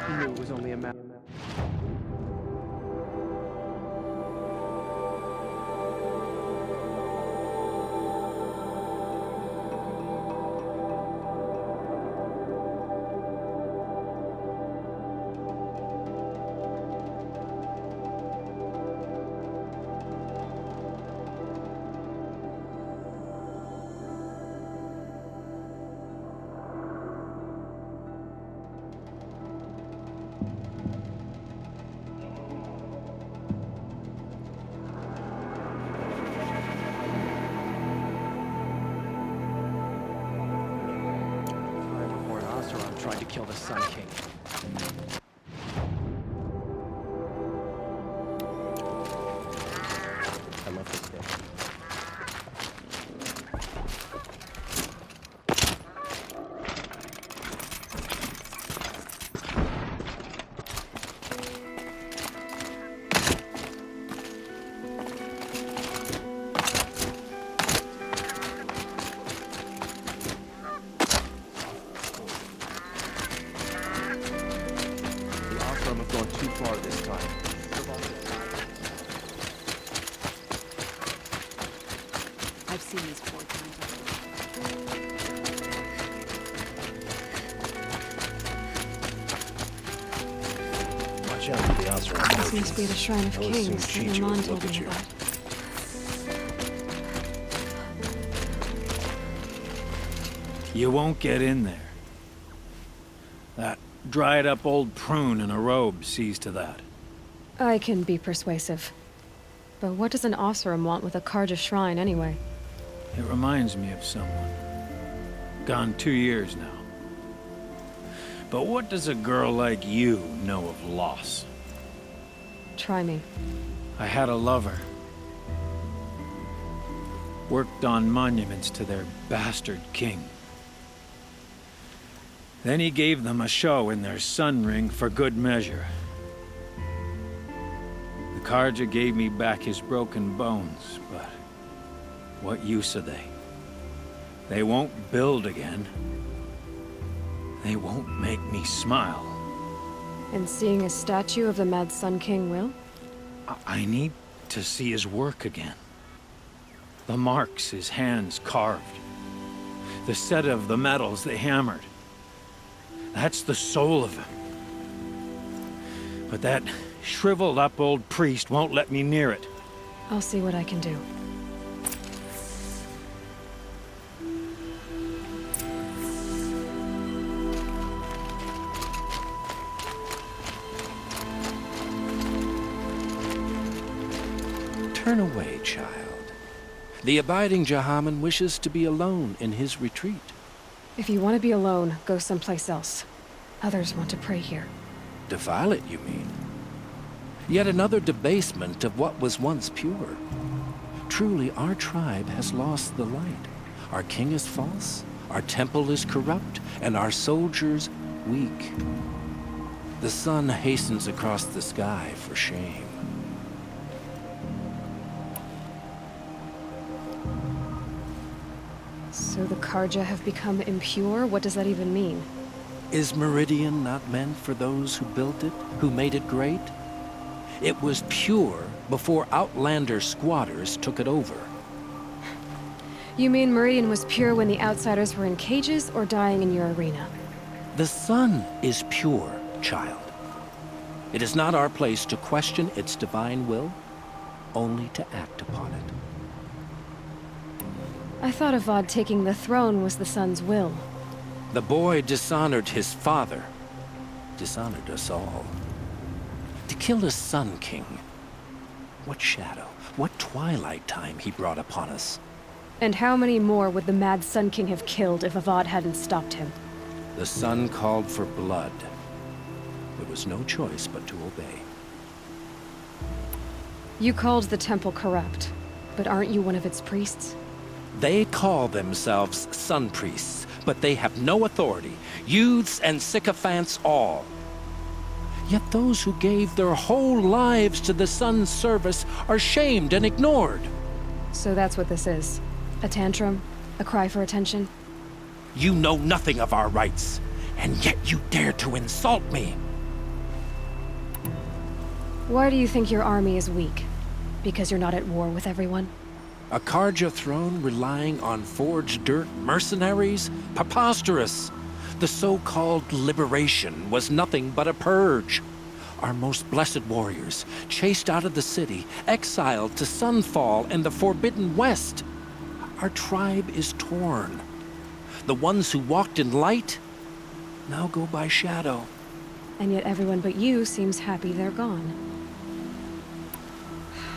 He knew it was only a matter. Tried to kill the Sun King. I love this day. I've gone too far this time. I've seen these 4 times already. Watch out for the Ozra. This must be the Shrine of Kings that Milan told me about. You won't get in there. That dried-up old prune in a robe sees to that. I can be persuasive. But what does an Oseram want with a Karja shrine, anyway? It reminds me of someone. Gone 2 years now. But what does a girl like you know of loss? Try me. I had a lover. Worked on monuments to their bastard king. Then he gave them a show in their sun ring for good measure. The Karja gave me back his broken bones, but what use are they? They won't build again. They won't make me smile. And seeing a statue of the Mad Sun King will? I need to see his work again. The marks his hands carved. The set of the metals they hammered. That's the soul of him. But that shriveled-up old priest won't let me near it. I'll see what I can do. Turn away, child. The abiding Jahaman wishes to be alone in his retreat. If you want to be alone, go someplace else. Others want to pray here. Defile it, you mean? Yet another debasement of what was once pure. Truly, our tribe has lost the light. Our king is false, our temple is corrupt, and our soldiers weak. The sun hastens across the sky for shame. So the Karja have become impure? What does that even mean? Is Meridian not meant for those who built it, who made it great? It was pure before outlander squatters took it over. You mean Meridian was pure when the outsiders were in cages or dying in your arena? The sun is pure, child. It is not our place to question its divine will, only to act upon it. I thought Avad taking the throne was the sun's will. The boy dishonored his father, dishonored us all. To kill a Sun King. What shadow, what twilight time he brought upon us. And how many more would the mad Sun King have killed if Avad hadn't stopped him? The sun called for blood. There was no choice but to obey. You called the temple corrupt, but aren't you one of its priests? They call themselves sun priests, but they have no authority. Youths and sycophants all. Yet those who gave their whole lives to the sun's service are shamed and ignored. So that's what this is. A tantrum? A cry for attention? You know nothing of our rights, and yet you dare to insult me. Why do you think your army is weak? Because you're not at war with everyone? A Karja throne relying on forged dirt mercenaries? Preposterous! The so-called liberation was nothing but a purge. Our most blessed warriors, chased out of the city, exiled to Sunfall and the Forbidden West. Our tribe is torn. The ones who walked in light now go by shadow. And yet everyone but you seems happy they're gone.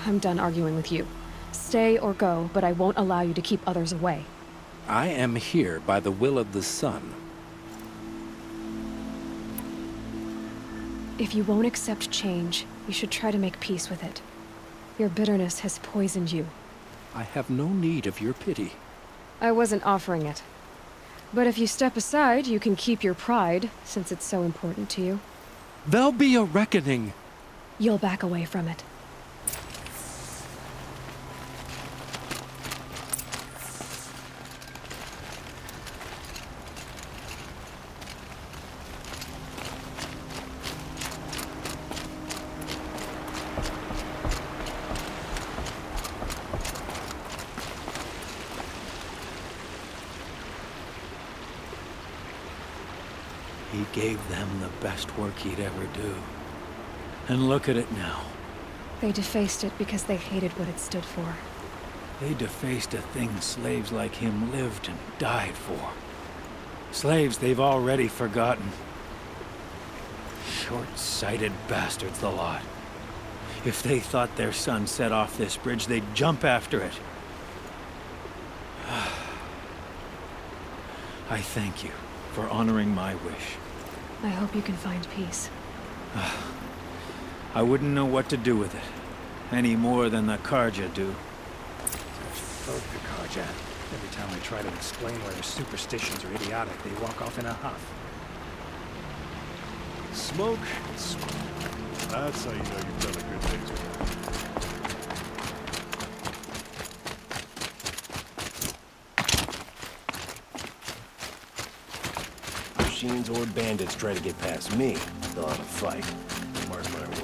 I'm done arguing with you. Stay or go, but I won't allow you to keep others away. I am here by the will of the sun. If you won't accept change, you should try to make peace with it. Your bitterness has poisoned you. I have no need of your pity. I wasn't offering it. But if you step aside, you can keep your pride, since it's so important to you. There'll be a reckoning. You'll back away from it. He gave them the best work he'd ever do. And look at it now. They defaced it because they hated what it stood for. They defaced a thing slaves like him lived and died for. Slaves they've already forgotten. Short-sighted bastards, the lot. If they thought their son set off this bridge, they'd jump after it. I thank you for honoring my wish. I hope you can find peace. I wouldn't know what to do with it, any more than the Karja do. Both the Karja. Every time I try to explain why their superstitions are idiotic, they walk off in a huff. Smoke and smoke. That's how you know you've done a good day's work. Machines or bandits try to get past me, they'll have a fight. Mark my words.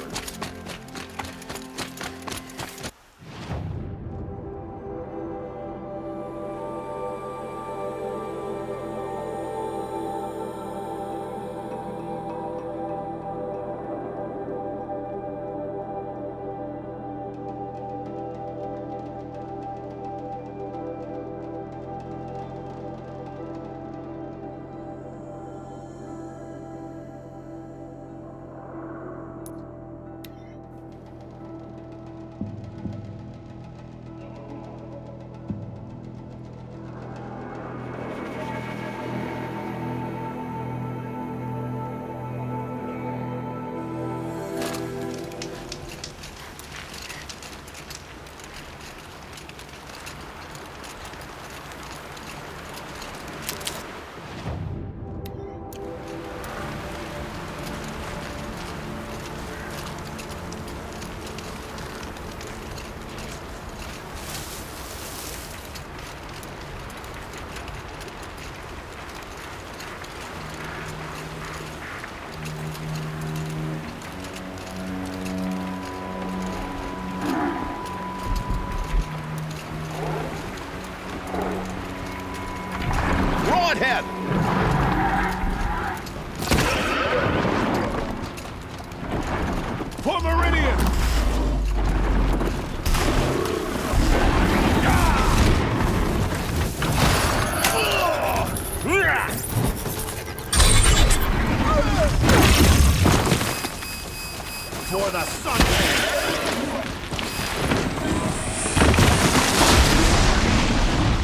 before the sun.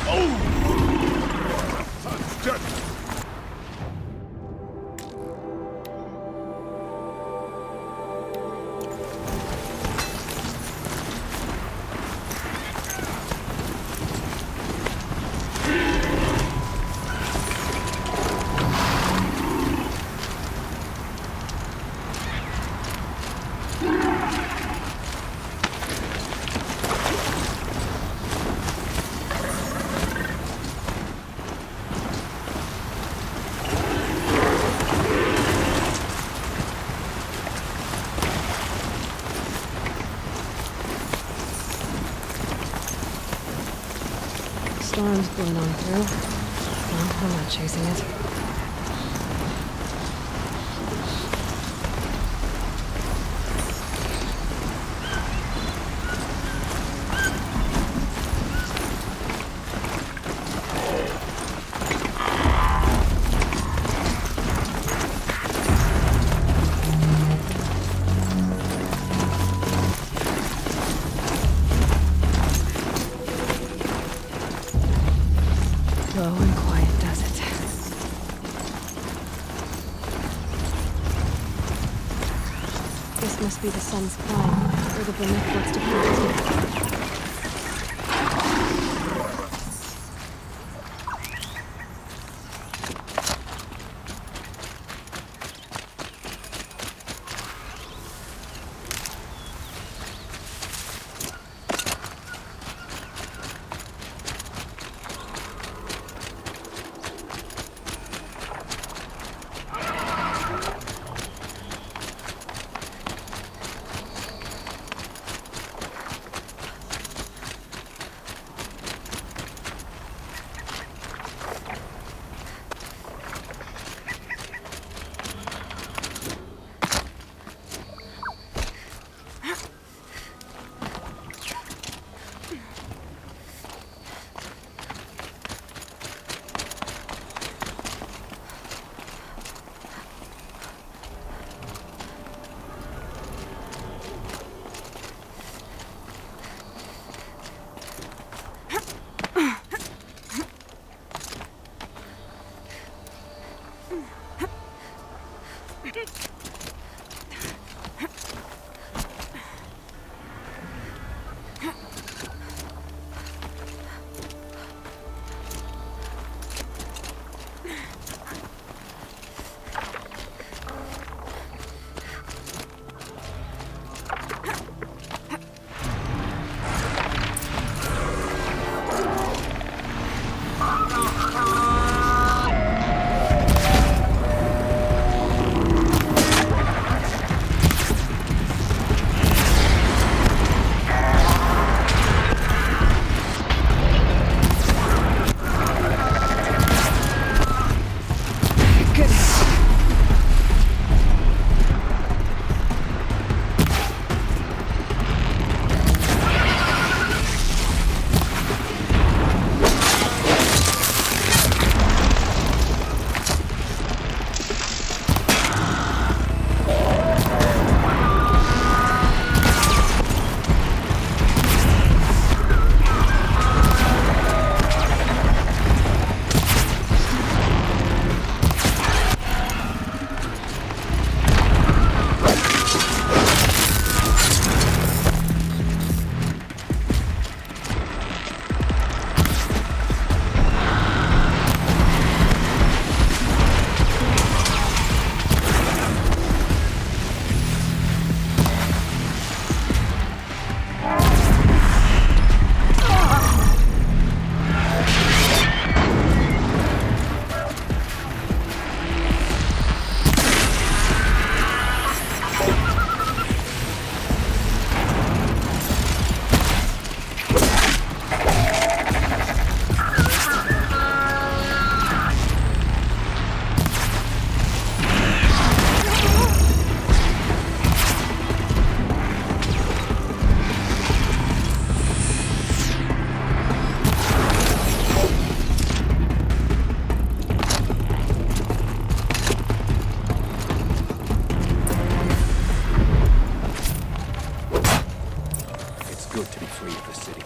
Oh! Sun's just... Storm's blowing on through. Well, I'm not chasing it. Slow and quiet does it. This must be the sun's climb, where the Beneath wants to be. good to be free of the city.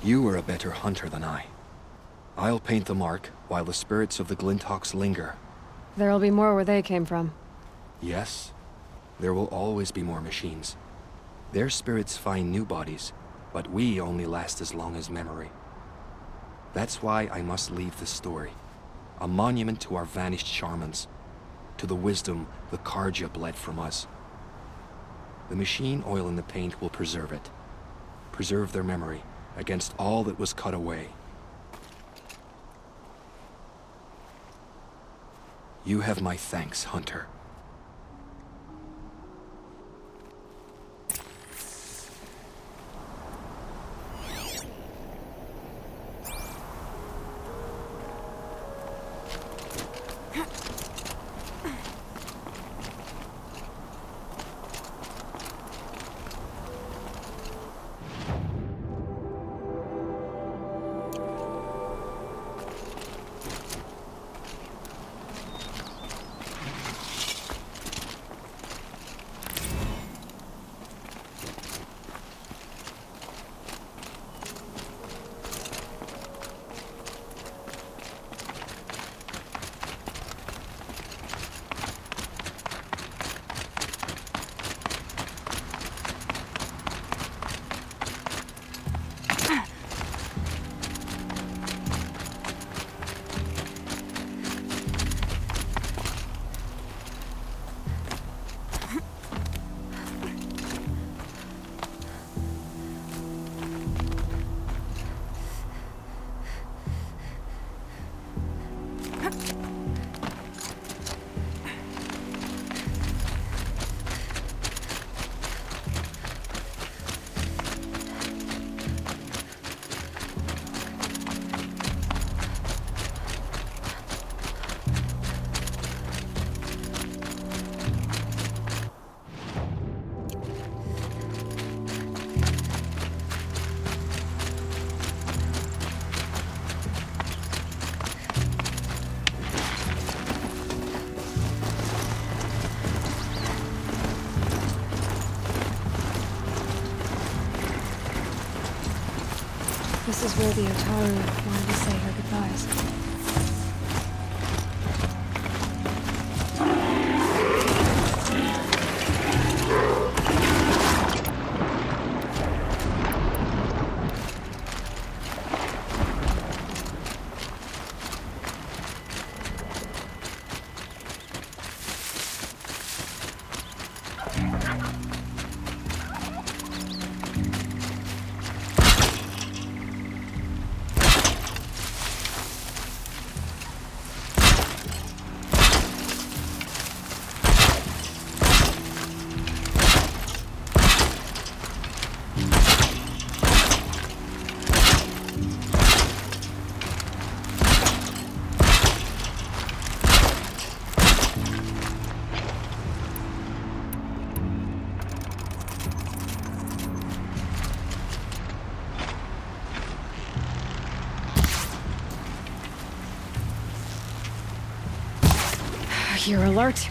You are a better hunter than I. I'll paint the mark while the spirits of the Glinthawks linger. There'll be more where they came from. Yes, there will always be more machines. Their spirits find new bodies, but we only last as long as memory. That's why I must leave this story. A monument to our vanished shamans, to the wisdom the Karja bled from us. The machine oil in the paint will preserve it. Preserve their memory against all that was cut away. You have my thanks, Hunter. This is where the Otaru wanted to say her goodbyes. You're alert.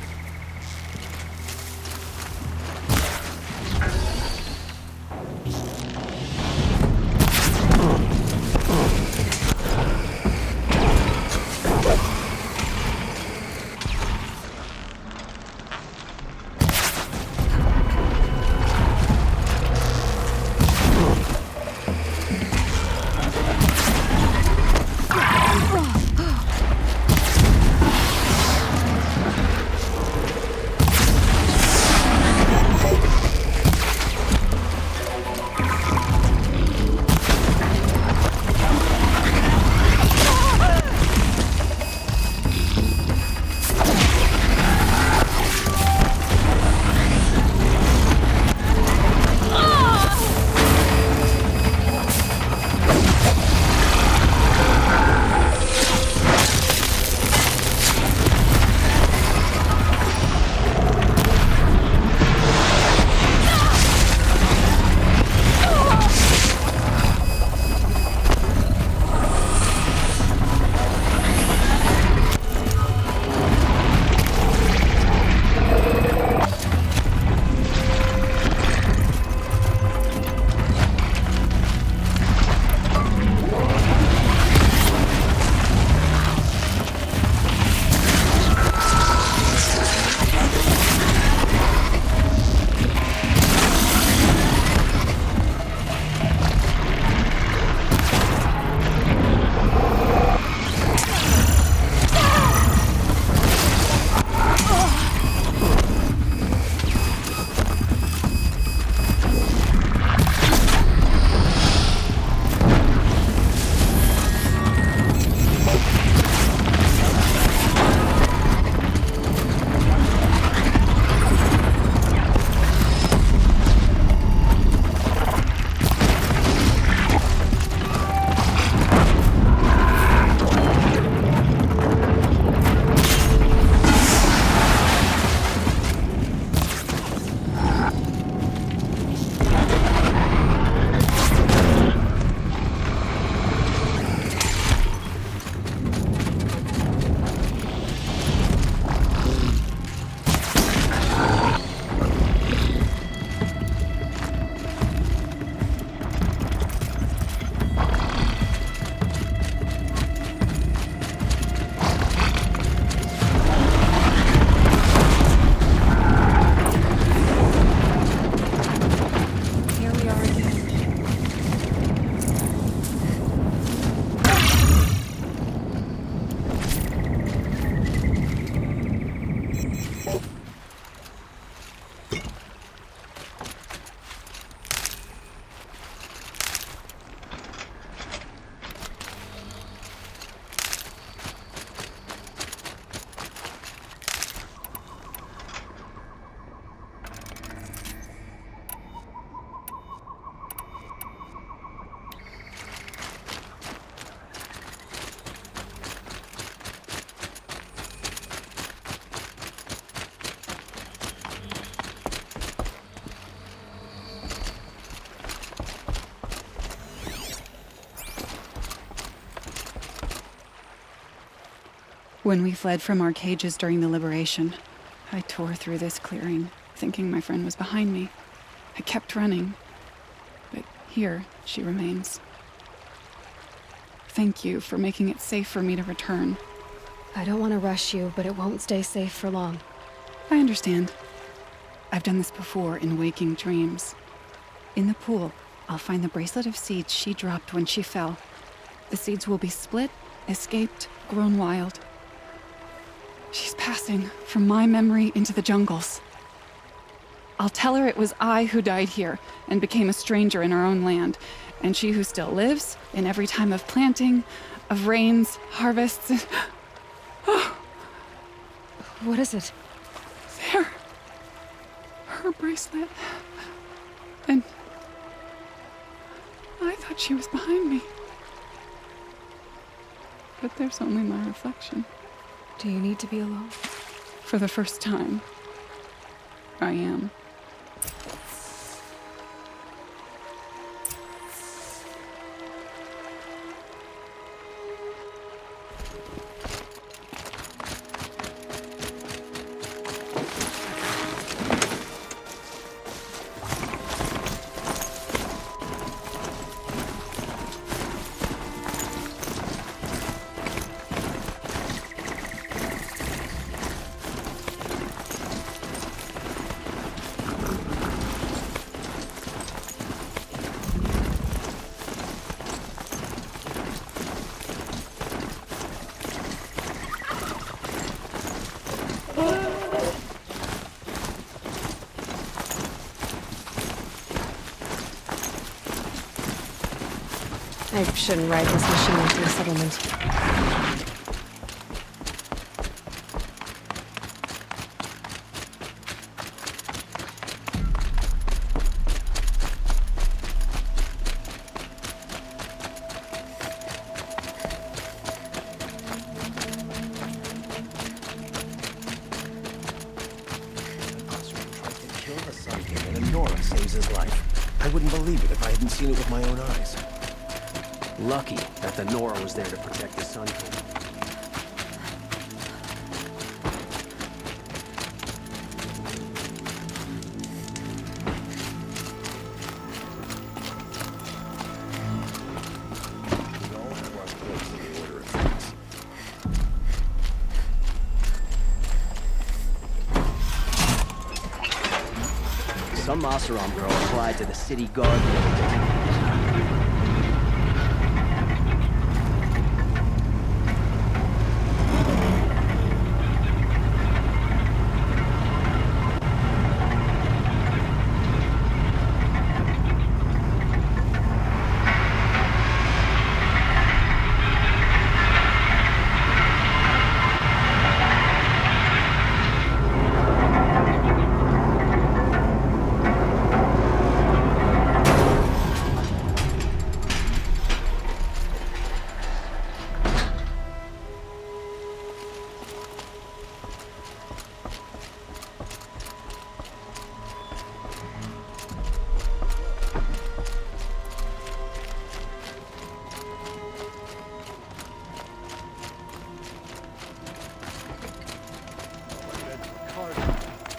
When we fled from our cages during the liberation, I tore through this clearing, thinking my friend was behind me. I kept running, but here she remains. Thank you for making it safe for me to return. I don't want to rush you, but it won't stay safe for long. I understand. I've done this before in waking dreams. In the pool, I'll find the bracelet of seeds she dropped when she fell. The seeds will be split, escaped, grown wild. She's passing from my memory into the jungles. I'll tell her it was I who died here and became a stranger in our own land, and she who still lives in every time of planting, of rains, harvests, and... Oh, What is it? there. Her bracelet. And I thought she was behind me. But there's only my reflection. Do you need to be alone? For the first time, I am. I shouldn't ride this machine into the settlement. Kill the Sun King and Anora saves his life. I wouldn't believe it if I hadn't seen it with my own eyes. Lucky that the Nora was there to protect the Sun King. We all have our place in the order of things. Some Oseram girl applied to the city guard.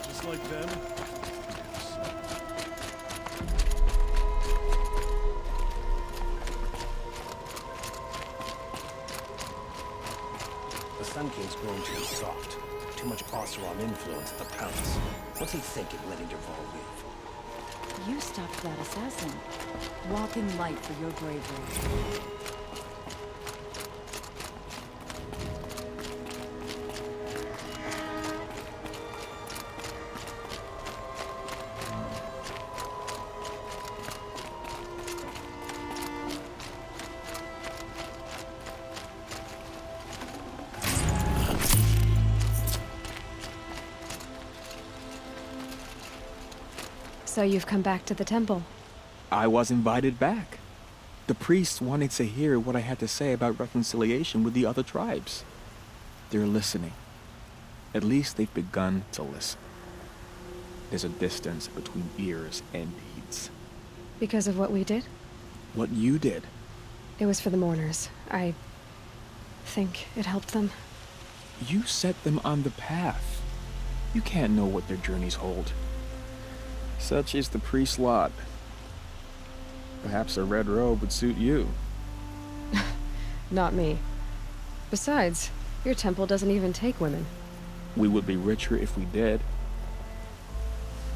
Just like them. The Sun King's grown too soft. Too much Oseram influence at the palace. What's he thinking letting Dervahl live? You stopped that assassin. Walk in light for your bravery. So you've come back to the temple. I was invited back. The priests wanted to hear what I had to say about reconciliation with the other tribes. They're listening. At least they've begun to listen. There's a distance between ears and deeds. Because of what we did? What you did. It was for the mourners. I think it helped them. You set them on the path. You can't know what their journeys hold. Such is the priest's lot. Perhaps a red robe would suit you. Not me. Besides, your temple doesn't even take women. We would be richer if we did.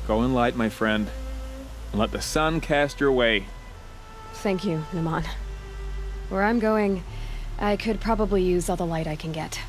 Go in light, my friend, and let the sun cast your way. Thank you, Naman. Where I'm going, I could probably use all the light I can get.